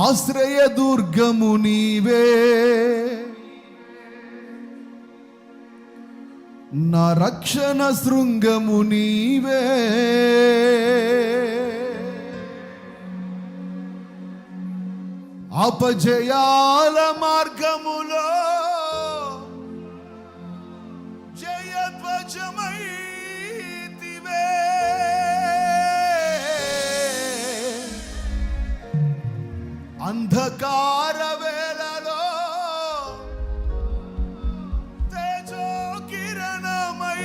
ఆశ్రయ దుర్గము నీవే, నా రక్షణ శృంగము నీవే, అపజయాల మార్గములో జయధ్వజమైతివే, అంధకార వేళలో తేజో కిరణమై,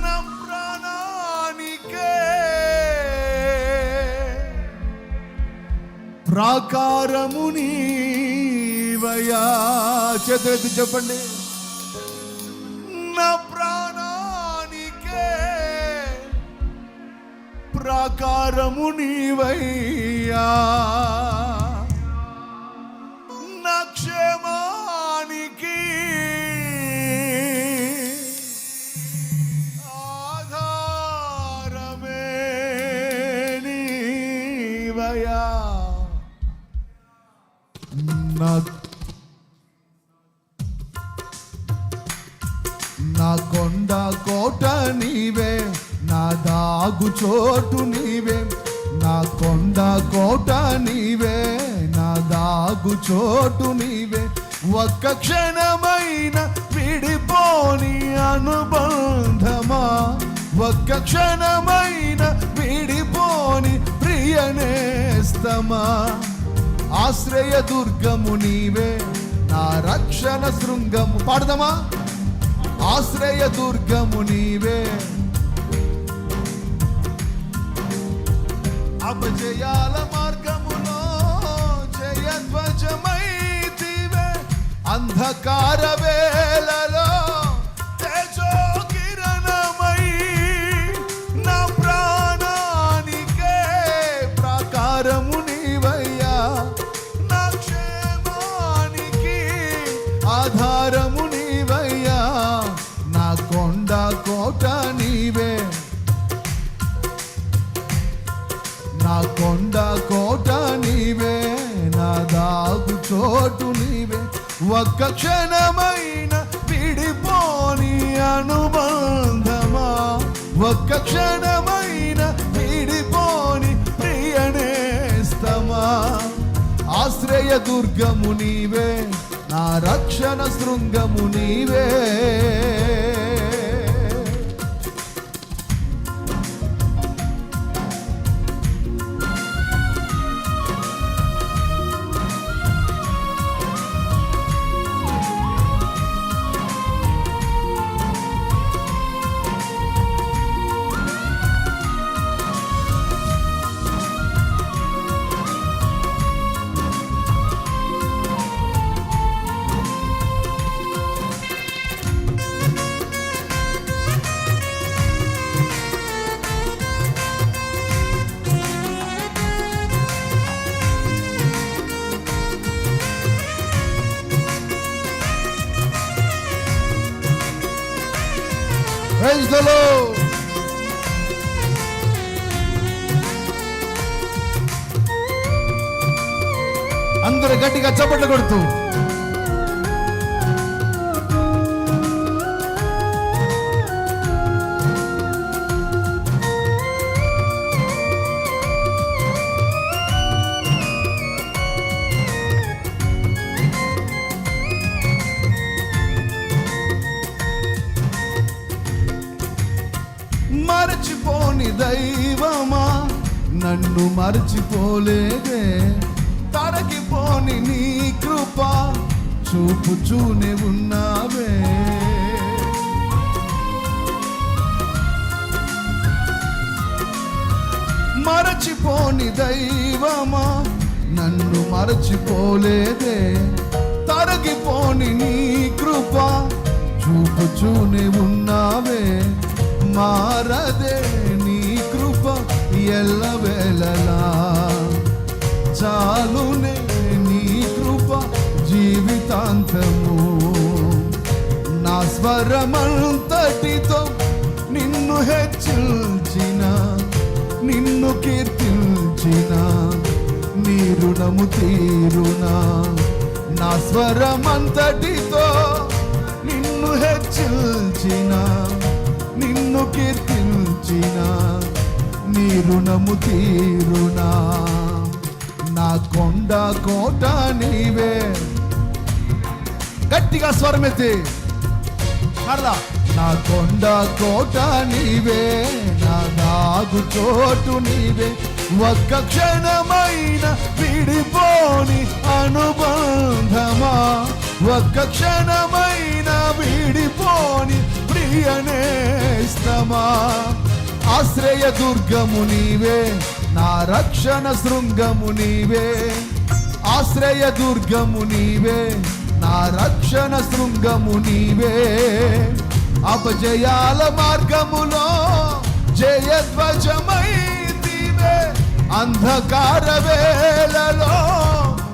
నా ప్రాణానికే ప్రాకారము నీవయ్యా. చేతులెత్తి చెప్పండి. నా ప్రాకారము నీవయ్యా, నా క్షేమానికి ఆధారమే నీవయ్యా. నా కొండ కోట నీవే, నా దాగు చోటు నీవే, నా కొండ కోట నీవే, నా దాగు చోటు నీవే, ఒక్క క్షణమైన విడిపోని అనుబంధమా, ఒక్క క్షణమైన విడిపోని ప్రియనేస్తమా. ఆశ్రయ దుర్గము నీవే, నా రక్షణ శృంగము. పాడదామా? ఆశ్రయ దుర్గము నీవే, అపజయాల మార్గములో జయధ్వజమైతివే, అంధకార వేళలో తేజో కిరణమై, నా ప్రాణానికే ప్రాకారము నీవయ్యా, నా క్షేమానికి ఆధారము నీవయ్యా, నా కొండ కోట నీవే, నా కొండ కోట నీవే, నా దాగు చోటు నీవే, ఒక్క క్షణమైన విడిపోని అనుబంధమా, ఒక్క క్షణమైన విడిపోని ప్రియనేస్తమా. ఆశ్రయ దుర్గము నీవే, నా రక్షణ శృంగము నీవే. Praise the Lord. అందరూ గట్టిగా చప్పట్లు కొడుతూ మరచిపోని దైవమా, నన్ను మరచిపోలేదే, తరగిపోని నీ కృప చూపుచూనే ఉన్నావే. మరచిపోని దైవమా, నన్ను మరచిపోలేదే, తరగిపోని నీ కృప చూపుచూనే ఉన్నావే. మారదే నీ కృప ఎల్లవేళలా, స్వరమంతటితో నిన్ను హెచ్చించిన, నిన్ను కీర్తించిన నీ రుణము తీరునా. నా స్వరమంతటితో నిన్ను హెచ్చించిన, నిన్ను కీర్తించిన నీ రుణము తీరునా. నా కొండ కోట నీవే. గట్టిగా స్వరమెత్తి మరలా. నా కొండ కోట నీవే, నా దాగు చోటు నీవే, ఒక్క క్షణమైన విడిపోని అనుబంధమా, ఒక్క క్షణమైన విడిపోని ప్రియనేస్తమా. ఆశ్రయ దుర్గము నీవే, నా రక్షణ శృంగము నీవే, ఆశ్రయ దుర్గము నీవే, నా రక్షణ శృంగము నీవే. అపజయాల మార్గములో జయధ్వజమైతివే, అంధకార వేళలో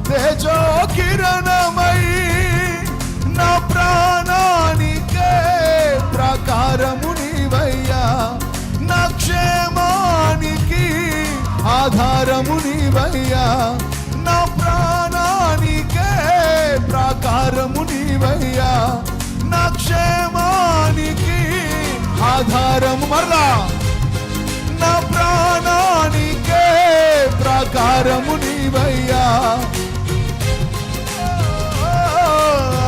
తేజో కిరణమై, నా ప్రాణానికే ప్రాకారము నీవయ్యా, నా క్షేమానికి ఆధారము నీవయ్యా, నా ప్రాణానికే ప్రాకారము నీవయ్యా, నా క్షేమానికి ఆధారము. మరలా. నా ప్రాణానికే ప్రాకారము నీవయ్యా,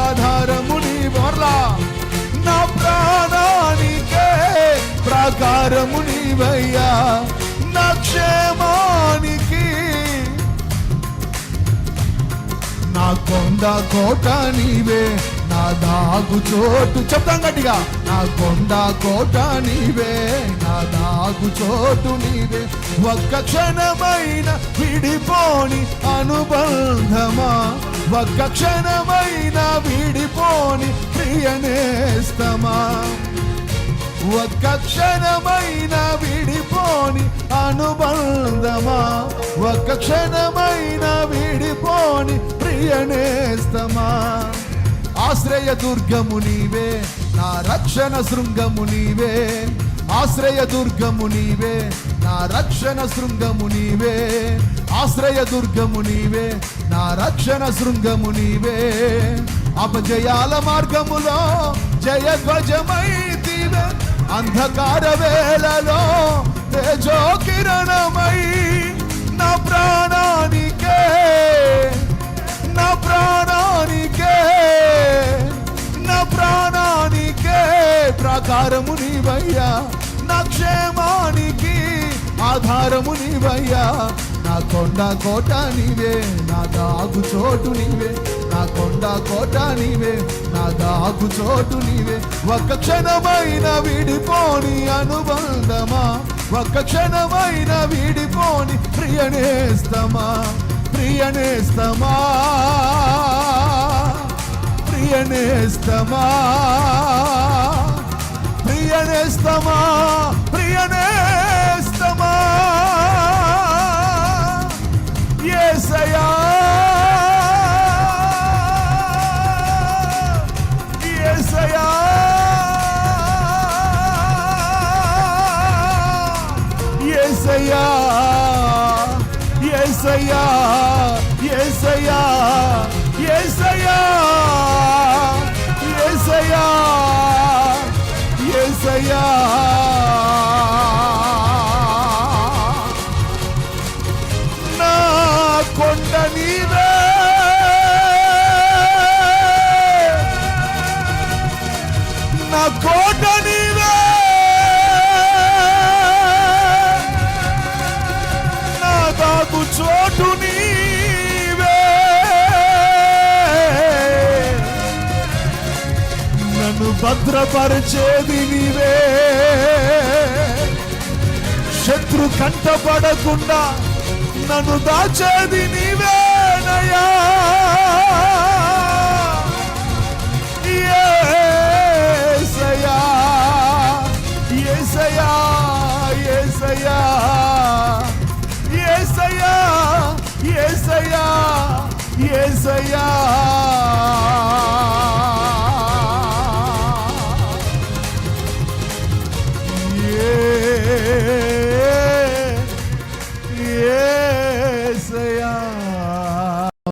ఆధారము నీవు. మరలా. నా ప్రాణానికే ప్రాకారము నీవయ్యా, నా క్షేమానికి. నా కొండ కోట నీవే, నా దాగు చోటు. చెప్తాం గట్టిగా. నా కొండ కోట నీవే, నా దాగు చోటు నీవే, ఒక్క క్షణమైన విడిపోని అనుబంధమా, ఒక్క క్షణమైన విడిపోని ప్రియనేస్తమా, ఒక్క క్షణమైన విడిపోని అనుబంధమా, ఒక్క క్షణమైన విడిపోని ప్రియనేస్తమా. ఆశ్రయ దుర్గము నీవే, నా రక్షణ శృంగము నీవే, ఆశ్రయ దుర్గము నీవే, నా రక్షణ శృంగము నీవే, ఆశ్రయ దుర్గము నీవే, నా రక్షణ శృంగము నీవే. అపజయాల మార్గములో జయధ్వజమైతివే, అంధకార వేళలో తేజో కిరణమై, నా ప్రాణానికే, నా ప్రాణానికే, నా ప్రాణానికే ప్రాకారము నీవయ్యా, నా క్షేమానికి ఆధారము నీవయ్యా. నా కొండ కోట నీవే, నా దాగు చోటు నీవే, నా కొండ కోట నీవే, నా దాగు చోటు నీవే, ఒక్క క్షణమైన విడిపోని అనుబంధమా, ఒక్క క్షణమైన విడిపోని ప్రియనేస్తమా, ప్రియనేస్తమా, ప్రియనేస్తమా, ప్రియనేస్తమా, ప్రియనేస్తమా. యేసయ్యా, యేసయ్యా, యేసయ్యా, యేసయ్యా, యేసయ్యా, యేసయ్యా, యేసయ్యా, యేసయ్యా. నా కొండ నీవే, నా కోట నీవే, నా దాగు చోటు నీవే, నన్ను భద్రపరిచేది నీవే, శత్రు కంటపడకుండా నన్ను దాచేది నీవేనయ్యా. యేసయ్యా, యేసయ్యా, యేసయ్యా, యేసయ్యా, యేసయ్యా, యేసయ్యా.